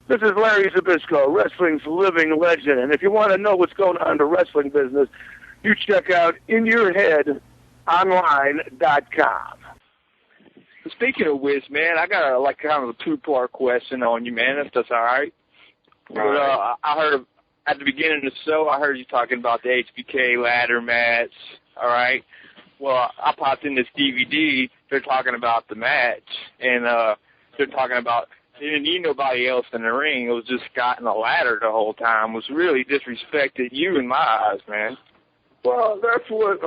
This is Larry Zbyszko, wrestling's living legend. And if you want to know what's going on in the wrestling business, you check out InYourHeadOnline.com. Speaking of which, man, I got kind of a two-part question on you, man, if that's all right. I heard at the beginning of the show, I heard you talking about the HBK ladder match, all right? Well, I popped in this DVD. They're talking about the match, and they're talking about, didn't need nobody else in the ring. It was just Scott and the ladder the whole time. It was really disrespected you in my eyes, man. Well, that's what,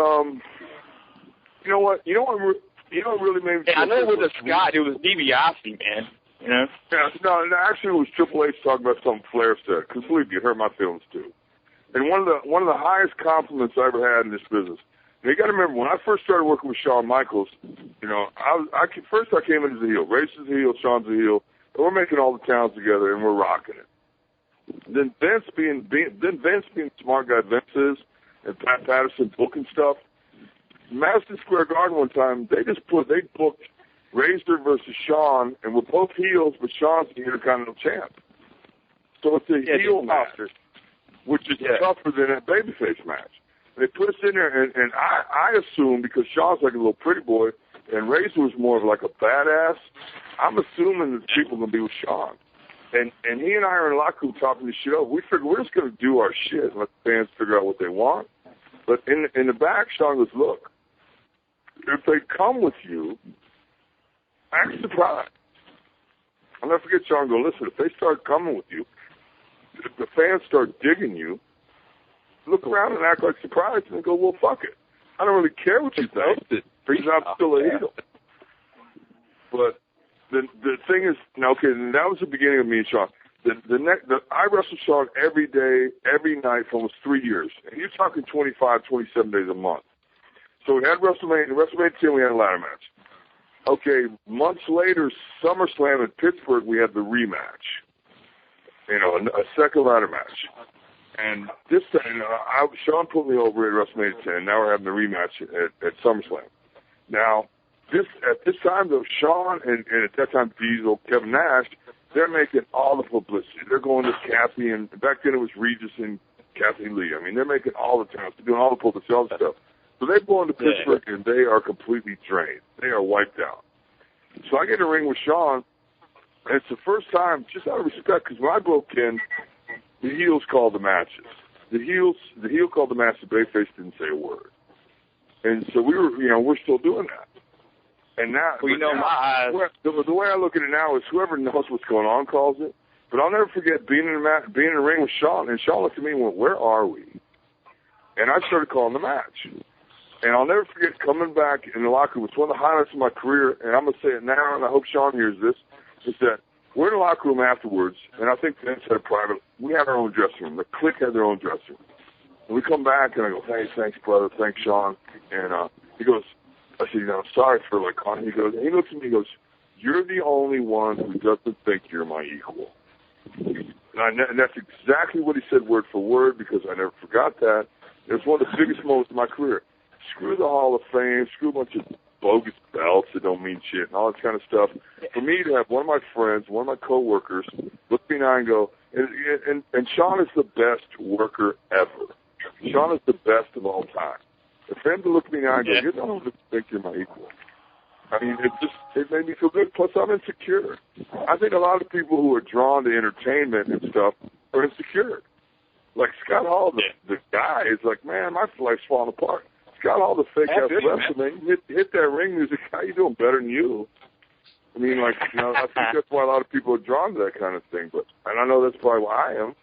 you know what really made me feel I know with the Scott, it was DiBiase, man. You know? Yeah, no, actually it was Triple H talking about something Flair said, because believe me, it hurt my feelings too. And one of the highest compliments I ever had in this business. And you got to remember, when I first started working with Shawn Michaels, you know, first I came in as a heel. Ray's a heel, Shawn's a heel, and we're making all the towns together, and we're rocking it. Then Vince being the smart guy Vince is, and Pat Patterson booking stuff. Madison Square Garden one time, they booked Razor versus Shawn, and we're both heels, but Shawn's the Intercontinental champ. So it's a heel match, which is tougher than a babyface match. They put us in there, and I assume, because Shawn's like a little pretty boy, and Razor was more of like a badass, I'm assuming that people are going to be with Shawn. And he and I are in the locker room talking this shit over. We figured we're just going to do our shit and let the fans figure out what they want. But in the back, Shawn goes, look, if they come with you, act surprised. I'll never forget Shawn go, listen, if they start coming with you, if the fans start digging you, look around and act like surprised and go, well, fuck it. I don't really care what you think, because I'm still a heel. But the thing is, okay, that was the beginning of me and Shawn. I wrestled Shawn every day, every night for almost 3 years. And you're talking 25, 27 days a month. So we had WrestleMania 10, we had a ladder match. Okay, months later, SummerSlam in Pittsburgh, we had the rematch. You know, a second ladder match. And this time, Shawn put me over at WrestleMania 10. Now we're having the rematch at SummerSlam. Now, at this time, though, Shawn and at that time, Diesel, Kevin Nash, they're making all the publicity. They're going to Kathy, and back then it was Regis and Kathy Lee. I mean, they're making all the time. They're doing all the publicity, all the stuff. So they go into Pittsburgh, and they are completely drained. They are wiped out. So I get in a ring with Shawn, and it's the first time, just out of respect, because when I broke in, the heels called the matches. The heel called the match. The babyface didn't say a word. And so we're still doing that. And now, the way I look at it now is whoever knows what's going on calls it. But I'll never forget being in the ring with Shawn, and Shawn looked at me and went, "Where are we?" And I started calling the match. And I'll never forget coming back in the locker room. It's one of the highlights of my career, and I'm going to say it now, and I hope Shawn hears this, is that we're in the locker room afterwards, and I think Vince had a private, we had our own dressing room. The Clique had their own dressing room. And we come back, and I go, "Hey, thanks, brother. Thanks, Shawn." And he goes, I said, I'm sorry for calling. He goes, and he looks at me and goes, "You're the only one who doesn't think you're my equal." And that's exactly what he said word for word, because I never forgot that. It was one of the biggest moments of my career. Screw the Hall of Fame, screw a bunch of bogus belts that don't mean shit and all that kind of stuff. For me to have one of my friends, one of my coworkers, look me in the eye and go, and Shawn is the best worker ever. Shawn is the best of all time. For him to look me in the eye and go, "You don't think you're my equal." I mean, it made me feel good. Plus, I'm insecure. I think a lot of people who are drawn to entertainment and stuff are insecure. Like Scott Hall, the guy is like, "Man, my life's falling apart." Scott Hall, the fake ass wrestler, man, hit that ring music. How you doing better than you? I mean, I think that's why a lot of people are drawn to that kind of thing. And I know that's probably why I am.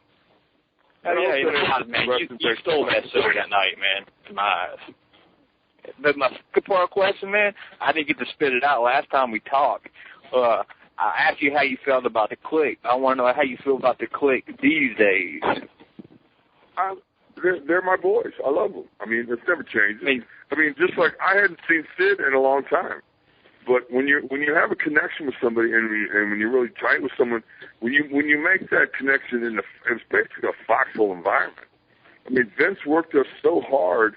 Man, you stole that show that night, man, in my eyes. But my part question, man, I didn't get to spit it out last time we talked. I asked you how you felt about the Clique. I want to know how you feel about the Clique these days. They're my boys. I love them. I mean, it's never changed. I mean, just like I hadn't seen Sid in a long time. But when you have a connection with somebody and when you're really tight with someone, when you make that connection it's basically a foxhole environment. I mean, Vince worked us so hard.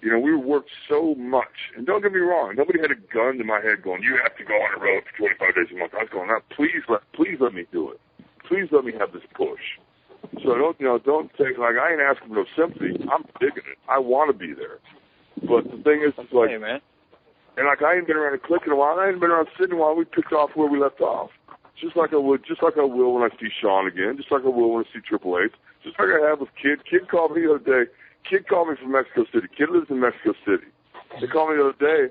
You know, we worked so much. And don't get me wrong, nobody had a gun to my head going, "You have to go on the road for 25 days a month." I was going, "Now, please let me do it." please let me have this push. So don't take, like, I ain't asking for no sympathy. I'm digging it. I want to be there. But the thing is, it's like, hey, man. And like, I ain't been around a click in a while. I ain't been around Sydney while. We picked off where we left off. Just like I will when I see Shawn again. Just like I will when I see Triple H. Just like I have with Kid. Kid called me the other day. Kid called me from Mexico City. Kid lives in Mexico City. They called me the other day,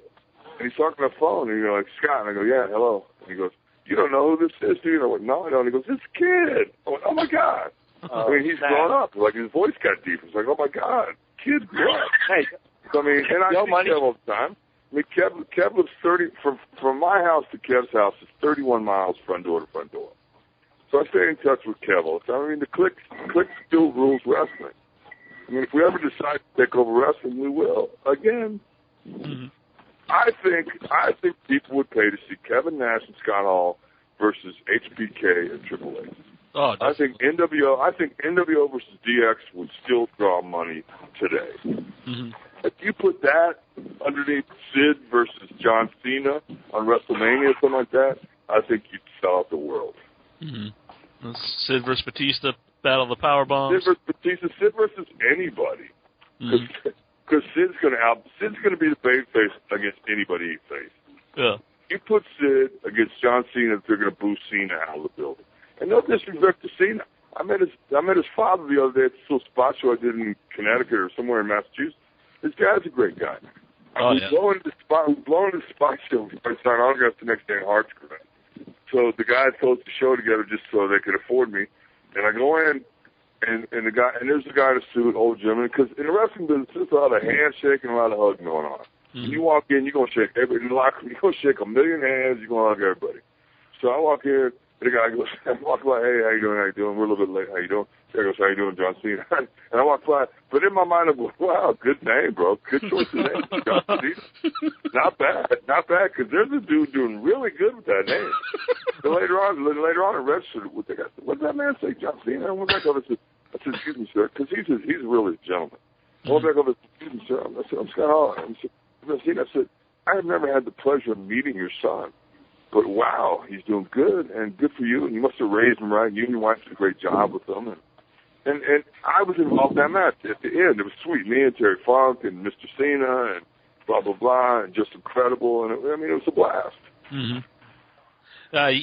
and he's talking on the phone, and like, Scott, and I go, yeah, hello. And he goes, you don't know who this is, do you? And I went, no, I don't. And he goes, it's Kid. I went, oh my God. I mean, he's grown up. Like, his voice got deep. It's like, oh my God, Kid grew up. Hey, so, I mean, and I see Kev all the time. I mean, Kev lives 30, from my house to Kev's house is 31 miles front door to front door. So I stay in touch with Kev all the time. I mean, the click still rules wrestling. I mean, if we ever decide to take over wrestling, we will. Again, I think people would pay to see Kevin Nash and Scott Hall versus HBK and Triple H. Oh, I think NWO versus DX would still draw money today. If you put that underneath Sid versus John Cena on WrestleMania or something like that, I think you'd sell out the world. Sid versus Batista, Battle of the Power Bombs. Sid versus Batista, Sid versus anybody. Because Sid's going to be the babyface against anybody he faces. Yeah. You put Sid against John Cena, they're going to boo Cena out of the building. And no disrespect to Cena. I met his father the other day at this little spot show I did in Connecticut or somewhere in Massachusetts. This guy's a great guy. We blow into the spot show. We signed autographs the next day in Hartscrest. So the guy throws the show together just so they could afford me. And I go in, and there's the guy in a suit, old gentleman, because in the wrestling business, there's a lot of handshake and a lot of hugging going on. When you walk in, you're going to shake everybody. In the locker room, you're going to shake a million hands, you're going to hug everybody. So I walk in, and the guy goes, I walk by, hey, how you doing? We're a little bit late. How you doing? The guy goes, how you doing, John Cena? And I walk by, but in my mind, I'm going, wow, good name, bro. Good choice of name, John Cena. Not bad, because there's a dude doing really good with that name. So later on, I registered with the guy. What did that man say, John Cena? I went back over and I said, excuse me, sir, because he's really a gentleman. I went back over and said, excuse me, sir. I said, I'm Scott Hall. I said, I have never had the pleasure of meeting your son, but wow, he's doing good, and good for you, and you must have raised him right. You and your wife did a great job with him, and I was involved in that match. At the end, it was sweet. Me and Terry Funk and Mr. Cena and blah, blah, blah, and just incredible, and it was a blast.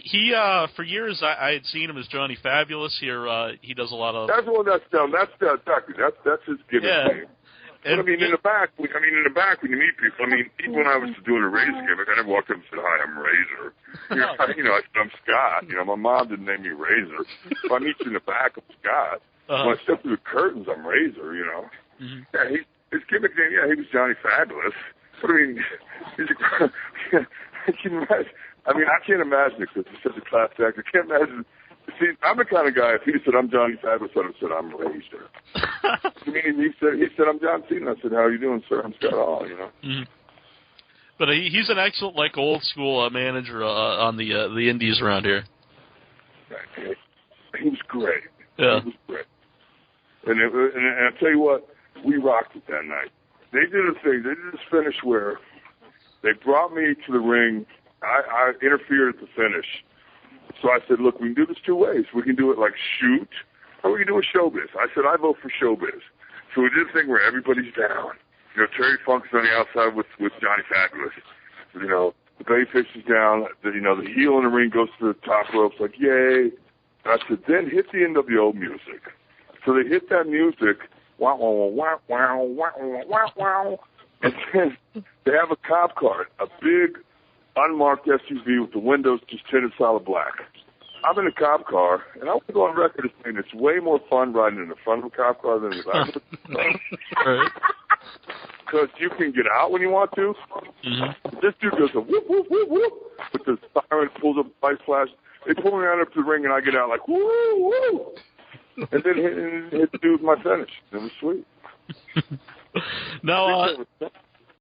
He for years I had seen him as Johnny Fabulous. Here he does a lot of. That's what that's done. That's his gimmick name. But, in the back, when you meet people, even when I was doing a Razor gimmick, I never walked up and said, hi, I'm Razor. I said, I'm Scott. My mom didn't name me Razor. If I meet you in the back, I'm Scott. When I step through the curtains, I'm Razor, Yeah, his gimmick name, he was Johnny Fabulous. But, he's I can't imagine it because he's such a class actor. I can't imagine. See, I'm the kind of guy, if he said, I'm Johnny Fabulous, I would have said, I'm Razor. He said, I'm John Cena. I said, how are you doing, sir? I'm Scott Hall, But he's an excellent, old school manager on the indies around here. He was great. Yeah. He was great. And I tell you what, we rocked it that night. They did a thing. They did this finish where they brought me to the ring. I interfered at the finish. So I said, look, we can do this two ways. We can do it like shoot, or we can do it showbiz. I said, I vote for showbiz. So we did a thing where everybody's down. Terry Funk's on the outside with Johnny Fabulous. The babyface is down. The heel in the ring goes to the top ropes like, yay. And I said, then hit the NWO music. So they hit that music, wow, wow, wow, wow, wow, wow, wow. And then they have a cop car, a big unmarked SUV with the windows just tinted solid black. I'm in a cop car, and I want to go on record as saying it's way more fun riding in the front of a cop car than in the back of the car. Because you can get out when you want to. This dude goes a whoop, whoop, whoop, whoop, with the siren, pulls up the light flash. They pull me right up to the ring, and I get out like, woo, woo. And then hit the dude with my finish. It was sweet. Now,